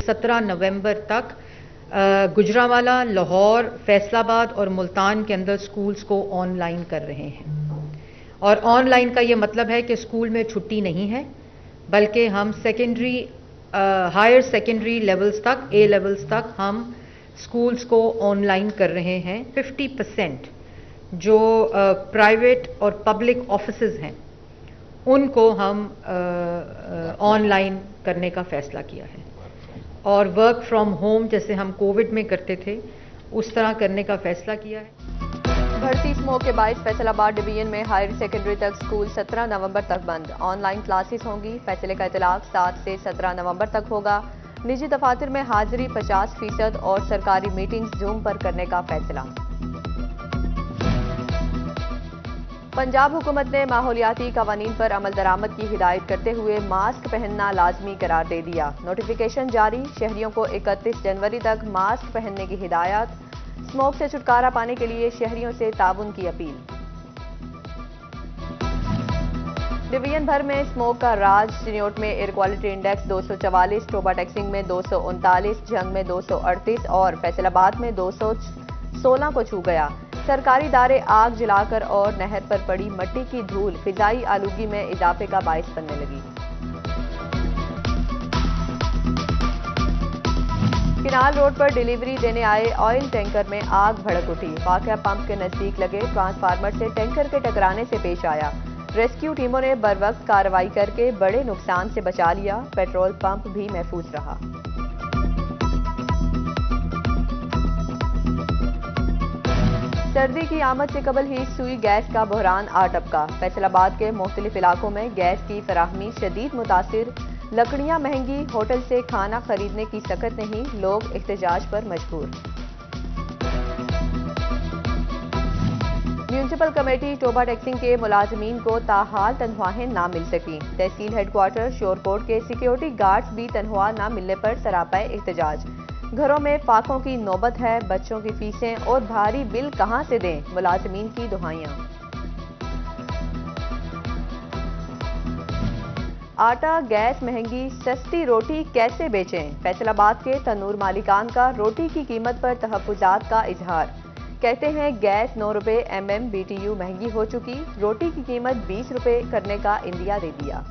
17 नवंबर तक गुजरांवाला, लाहौर, फैसलाबाद और मुल्तान के अंदर स्कूल्स को ऑनलाइन कर रहे हैं। और ऑनलाइन का ये मतलब है कि स्कूल में छुट्टी नहीं है, बल्कि हम हायर सेकेंडरी लेवल्स तक, ए लेवल्स तक हम स्कूल्स को ऑनलाइन कर रहे हैं। 50% जो प्राइवेट और पब्लिक ऑफिसेज हैं उनको हम ऑनलाइन करने का फैसला किया है, और वर्क फ्रॉम होम जैसे हम कोविड में करते थे उस तरह करने का फैसला किया है। बढ़ती स्मोक के बायस फैसलाबाद डिवीजन में हायर सेकेंडरी तक स्कूल 17 नवंबर तक बंद। ऑनलाइन क्लासेस होंगी। फैसले का इतलाक 7 से 17 नवंबर तक होगा। निजी दफातर में हाजिरी 50% और सरकारी मीटिंग्स जूम पर करने का फैसला। पंजाब हुकूमत ने माहौलियाती कवानीन पर अमल दरामद की हिदायत करते हुए मास्क पहनना लाजमी करार दे दिया। नोटिफिकेशन जारी। शहरियों को 31 जनवरी तक मास्क पहनने की हिदायत। स्मोक से छुटकारा पाने के लिए शहरियों से ताउन की अपील। डिवीजन भर में स्मोक का राज। चिन्योट में एयर क्वालिटी इंडेक्स 244, टोबा टैक्सिंग में 239, जंग में 238 और फैसलाबाद में 216 को छू गया। सरकारी दारे आग जलाकर और नहर पर पड़ी मट्टी की धूल फिजाई आलूगी में इजाफे का बायस बनने लगी। किनाल रोड पर डिलीवरी देने आए ऑयल टैंकर में आग भड़क उठी। वाकया पंप के नजदीक लगे ट्रांसफार्मर से टैंकर के टकराने से पेश आया। रेस्क्यू टीमों ने बरवक्त कार्रवाई करके बड़े नुकसान से बचा लिया। पेट्रोल पंप भी महफूज रहा। सर्दी की आमद से कबल ही सुई गैस का बहरान आ टपका। फैसलाबाद के मुख्तलिफ इलाकों में गैस की फराहमी शदीद मुतासिर। लकड़ियां महंगी, होटल से खाना खरीदने की सकत नहीं, लोग एहतजाज पर मजबूर। म्यूनिसिपल कमेटी टोबा टैक्सिंग के मुलाजमीन को ताहाल तनख्वाहें ना मिल सकी। तहसील हेडक्वार्टर शोरकोट के सिक्योरिटी गार्ड्स भी तनख्वाह ना मिलने पर सरापाए एहतजाज। घरों में फाकों की नौबत है। बच्चों की फीसें और भारी बिल कहां से दें, मुलाजमीन की दुहाइयां। आटा गैस महंगी, सस्ती रोटी कैसे बेचें। फैसलाबाद के तनूर मालिकान का रोटी की कीमत पर तहफ्फुजात का इजहार। कहते हैं गैस 9 रुपए MMBTU महंगी हो चुकी, रोटी की कीमत 20 रुपए करने का इंदिया दे दिया।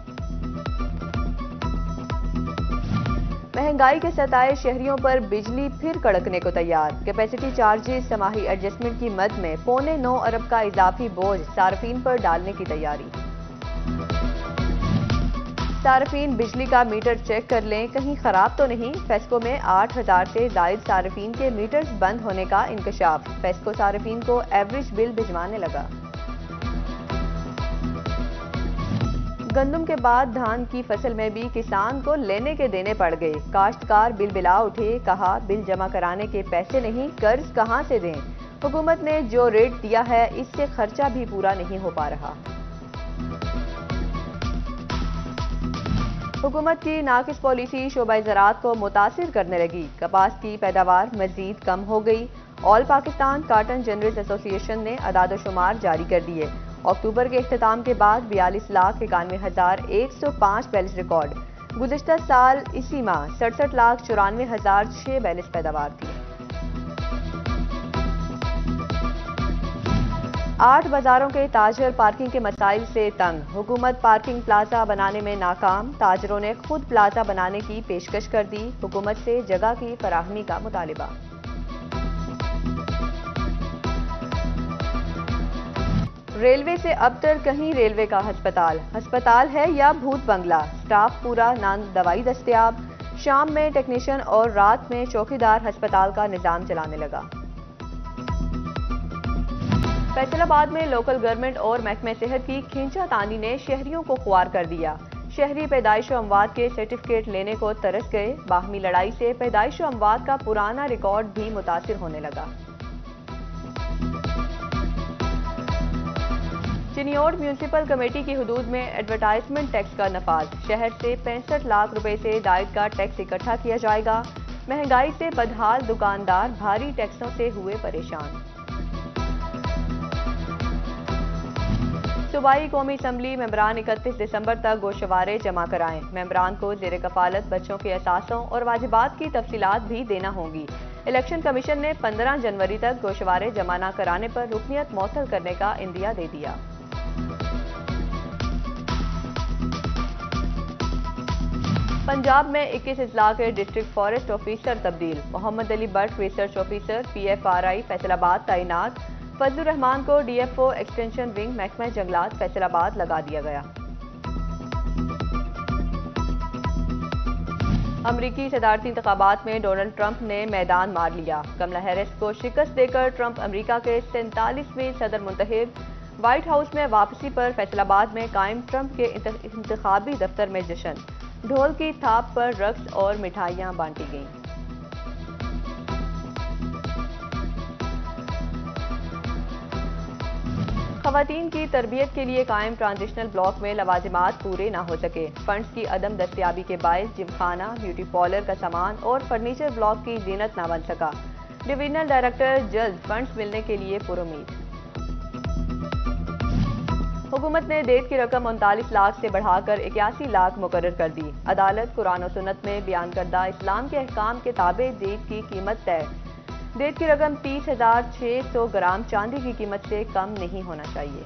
महंगाई के सताए शहरियों पर बिजली फिर कड़कने को तैयार। कैपेसिटी चार्जेस समाही एडजस्टमेंट की मद में 9.25 अरब का इजाफी बोझ सार्फिन पर डालने की तैयारी। सार्फिन बिजली का मीटर चेक कर लें, कहीं खराब तो नहीं। फेस्को में 8,000 से जायद सार्फिन के मीटर्स बंद होने का इंकशाफ। फेस्को सार्फिन को एवरेज बिल भिजवाने लगा। गंदम के बाद धान की फसल में भी किसान को लेने के देने पड़ गए। काश्तकार बिल बिला उठे। कहा बिल जमा कराने के पैसे नहीं, कर्ज कहां से दें। हुकूमत ने जो रेट दिया है इससे खर्चा भी पूरा नहीं हो पा रहा। हुकूमत की नाकिस पॉलिसी शोबा ज़राअत को मुतासिर करने लगी। कपास की पैदावार मजीद कम हो गई। All Pakistan cotton generals association ने अदाद-ओ-शुमार जारी कर दिए। अक्टूबर के इख्तिताम के बाद 42,91,105 बैलेंस रिकॉर्ड। गुज़िश्ता साल इसी माह 67,94,006 बैलेंस पैदावार थी। 8 बाजारों के ताजर पार्किंग के मसाइल से तंग। हुकूमत पार्किंग प्लाजा बनाने में नाकाम। ताजरों ने खुद प्लाजा बनाने की पेशकश कर दी। हुकूमत से जगह की फराहमी का मुतालिबा। रेलवे से अबतर कहीं रेलवे का अस्पताल है या भूत बंगला। स्टाफ पूरा, ना दवाई दस्तयाब। शाम में टेक्नीशियन और रात में चौकीदार अस्पताल का निजाम चलाने लगा। फैसलाबाद में लोकल गवर्नमेंट और महकमे सेहत की खींचातानी ने शहरियों को ख्वार कर दिया। शहरी पैदाइश व अमवात के सर्टिफिकेट लेने को तरस गए। बाहमी लड़ाई से पैदाइश व अमवात का पुराना रिकॉर्ड भी मुतासिर होने लगा। चिन्योट म्यूनिसिपल कमेटी की हुदूद में एडवर्टाइजमेंट टैक्स का नफाज। शहर से 65 लाख रुपए से दायद का टैक्स इकट्ठा किया जाएगा। महंगाई से बदहाल दुकानदार भारी टैक्सों से हुए परेशान। صوبائی قومی اسمبلی ممبران 31 دسمبر تک گوشوارے جمع کرائیں۔ ممبران کو زیر کفالت بچوں کے اثاثوں اور واجبات کی تفصیلات بھی دینا ہوں گی۔ الیکشن کمیشن نے 15 جنوری تک گوشوارے جمع نہ کرانے پر رکنیت معطل کرنے کا عندیہ دے دیا۔ پنجاب میں 21 اضلاع کے ڈسٹرکٹ فارسٹ آفیسر تبدیل۔ Muhammad Ali Butt research officer PFRI Faisalabad تعینات۔ فضل الرحمان کو DFO ایکسٹینشن ونگ محکمہ جنگلات فیصل آباد لگا دیا گیا۔ امریکی صدارتی انتخابات میں ڈونلڈ ٹرمپ نے میدان مار لیا۔ کملا ہیرس کو شکست دے کر ٹرمپ امریکہ کے 47ویں صدر منتخب۔ وائٹ ہاؤس میں واپسی پر فیصل آباد میں قائم ٹرمپ کے انتخابی دفتر میں جشن۔ ڈھول کی تھاپ پر رقص اور مٹھائیاں بانٹی گئیں۔ خواتین کی تربیت کے لیے قائم ٹرانزیشنل بلاک میں لوازمات پورے نہ ہو سکے۔ فنڈز کی عدم دستیابی کے باعث جم خانہ، بیوٹی پارلر کا سامان اور فرنیچر بلاک کی زینت نہ بن سکا۔ ڈویژنل ڈائریکٹر جلد فنڈز ملنے کے لیے پرامید۔ حکومت نے دیت کی رقم 39 لاکھ سے بڑھا کر 81 لاکھ مقرر کر دی۔ عدالت قرآن و سنت میں بیان کردہ اسلام کے احکام کے تابع دیت کی قیمت طے۔ دیت کی رقم 30,600 گرام چاندی کی قیمت سے کم نہیں ہونا چاہیے۔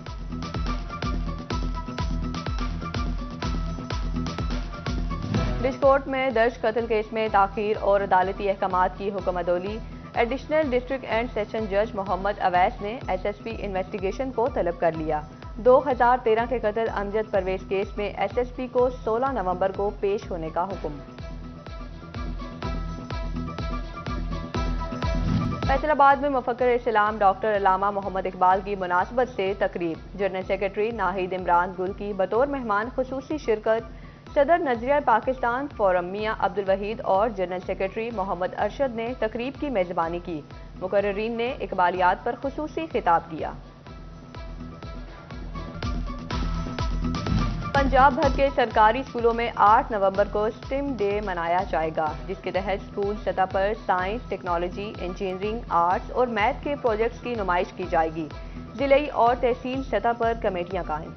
ڈشکوٹ میں درج قتل کیس میں تاخیر اور عدالتی احکامات کی حکم عدولی۔ ایڈیشنل ڈسٹرکٹ اینڈ سیشن جج محمد اویس نے SSP انویسٹیگیشن کو طلب کر لیا۔ 2013 کے قتل امجد پرویز کیس میں SSP کو 16 نومبر کو پیش ہونے کا حکم۔ فیصل آباد میں مفکر اسلام ڈاکٹر علامہ محمد اقبال کی مناسبت سے تقریب۔ جنرل سیکرٹری ناہید عمران گل کی بطور مہمان خصوصی شرکت۔ صدر نظریہ پاکستان فورم میاں عبدالوحید اور جنرل سیکرٹری محمد ارشد نے تقریب کی میزبانی کی۔ مقررین نے اقبالیات پر خصوصی خطاب کیا۔ پنجاب بھر کے سرکاری اسکولوں میں 8 نومبر کو STEM ڈے منایا جائے گا، جس کے تحت اسکول سطح پر سائنس، ٹیکنالوجی، انجینئرنگ، آرٹس اور میتھ کے پروجیکٹس کی نمائش کی جائے گی۔ ضلعی اور تحصیل سطح پر کمیٹیاں قائم۔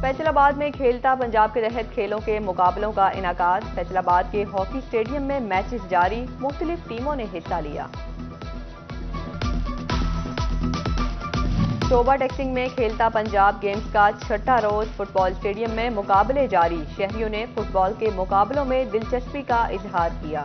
فیصل آباد میں کھیلتا پنجاب کے تحت کھیلوں کے مقابلوں کا انعقاد۔ فیصل آباد کے ہاکی اسٹیڈیم میں میچز جاری، مختلف ٹیموں نے حصہ لیا۔ صوبہ ٹیکسنگ میں کھیلتا پنجاب گیمز کا 6واں روز فٹ بال اسٹیڈیم میں مقابلے جاری۔ شہریوں نے فٹ بال کے مقابلوں میں دلچسپی کا اظہار کیا۔